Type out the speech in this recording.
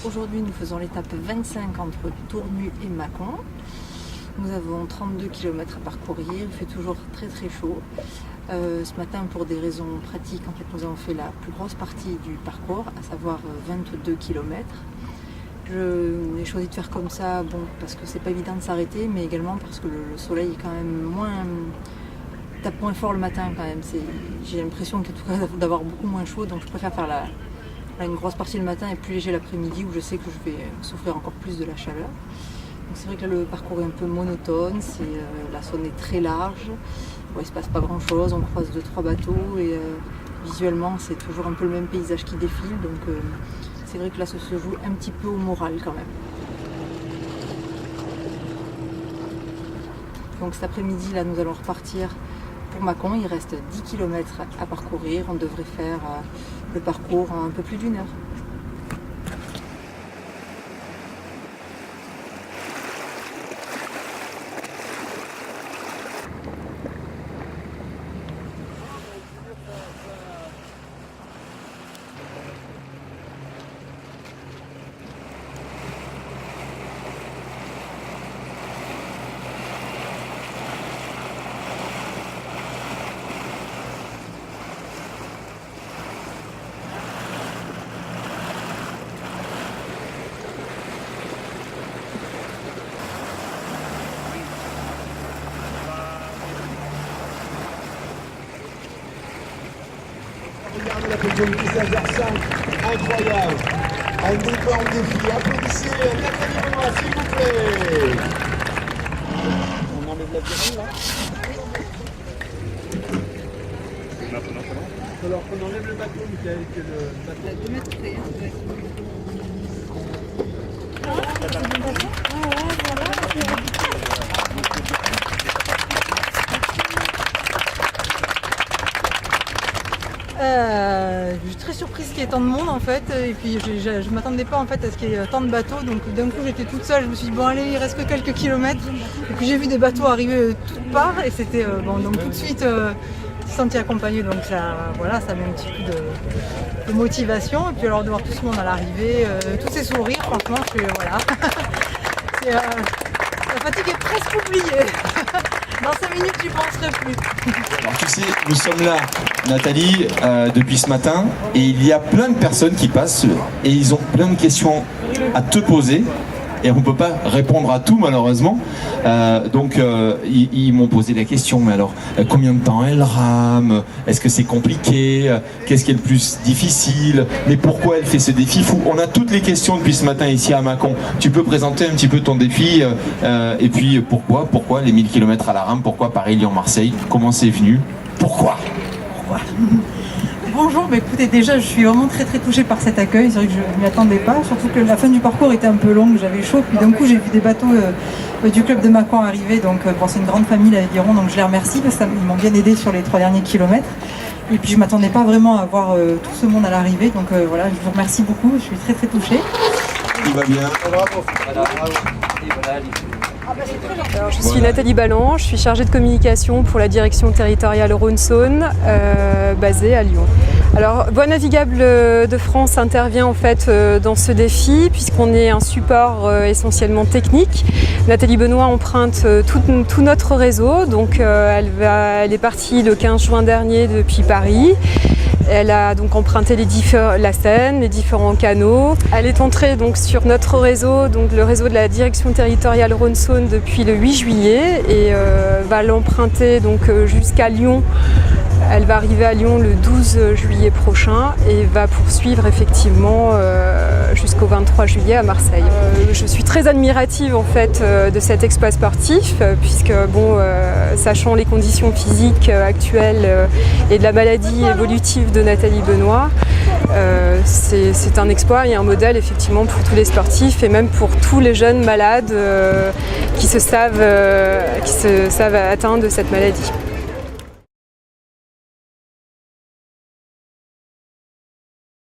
Aujourd'hui, nous faisons l'étape 25 entre Tournu et Mâcon. Nous avons 32 km à parcourir, il fait toujours très très chaud. Ce matin, pour des raisons pratiques, en fait, nous avons fait la plus grosse partie du parcours, à savoir 22 km. J'ai choisi de faire comme ça, bon, parce que c'est pas évident de s'arrêter, mais également parce que le soleil est quand même tape moins fort le matin quand même. J'ai l'impression d'avoir beaucoup moins chaud, donc je préfère faire une grosse partie le matin et plus léger l'après-midi, où je sais que je vais souffrir encore plus de la chaleur. Donc c'est vrai que là, le parcours est un peu monotone, la zone est très large, bon, il ne se passe pas grand chose, on croise 2-3 bateaux et visuellement c'est toujours un peu le même paysage qui défile, donc c'est vrai que là ça se joue un petit peu au moral quand même. Donc cet après-midi là nous allons repartir pour Mâcon, il reste 10 km à parcourir, on devrait faire le parcours en un peu plus d'1 heure. Regardez la podium qui s'exerce, incroyable. Un énorme défi. Applaudissez Nathalie Benoît, s'il vous plaît. On enlève la viande là. Alors qu'on enlève le bateau, Michael, que le bateau. Il y a 2 mètres près. Je suis très surprise qu'il y ait tant de monde en fait, et puis je m'attendais pas en fait à ce qu'il y ait tant de bateaux, donc d'un coup j'étais toute seule, je me suis dit bon allez, il reste que quelques kilomètres, et puis j'ai vu des bateaux arriver de toutes parts, et c'était bon, donc tout de suite senti accompagné, donc ça, voilà, ça met un petit coup de motivation, et puis alors de voir tout ce monde à l'arrivée, tous ces sourires, franchement je suis, voilà, la fatigue est presque oubliée. Dans 5 minutes, j'y penserai plus. Alors tu sais, nous sommes là, Nathalie, depuis ce matin, et il y a plein de personnes qui passent, et ils ont plein de questions à te poser, et on ne peut pas répondre à tout malheureusement. Donc ils m'ont posé la question, mais alors combien de temps elle rame? Est-ce que c'est compliqué? Qu'est-ce qui est le plus difficile? Mais pourquoi elle fait ce défi fou? On a toutes les questions depuis ce matin ici à Mâcon. Tu peux présenter un petit peu ton défi et puis pourquoi les 1000 km à la rame? Pourquoi Paris, Lyon, Marseille? Comment c'est venu? Pourquoi? Bonjour, écoutez, déjà je suis vraiment très touchée par cet accueil, c'est vrai que je ne m'y attendais pas, surtout que la fin du parcours était un peu longue, j'avais chaud, puis d'un coup j'ai vu des bateaux du club de Mâcon arriver, donc bon, c'est une grande famille là, diront, donc je les remercie parce qu'ils m'ont bien aidé sur les 3 derniers kilomètres, et puis je ne m'attendais pas vraiment à voir tout ce monde à l'arrivée, donc voilà, je vous remercie beaucoup, je suis très touchée. Tout va bien. Alors, je suis Nathalie Balland, je suis chargée de communication pour la direction territoriale Rhône-Saône basée à Lyon. Alors, Voies Navigables de France intervient en fait dans ce défi puisqu'on est un support essentiellement technique. Nathalie Benoît emprunte tout notre réseau, donc elle est partie le 15 juin dernier depuis Paris. Elle a donc emprunté la Seine, les différents canaux. Elle est entrée donc sur notre réseau, donc le réseau de la direction territoriale Rhône-Saône depuis le 8 juillet et va l'emprunter donc jusqu'à Lyon. Elle va arriver à Lyon le 12 juillet prochain et va poursuivre effectivement jusqu'au 23 juillet à Marseille. Je suis très admirative en fait de cet exploit sportif puisque bon, sachant les conditions physiques actuelles et de la maladie évolutive de Nathalie Benoît, c'est un exploit et un modèle effectivement pour tous les sportifs et même pour tous les jeunes malades qui se savent atteints de cette maladie.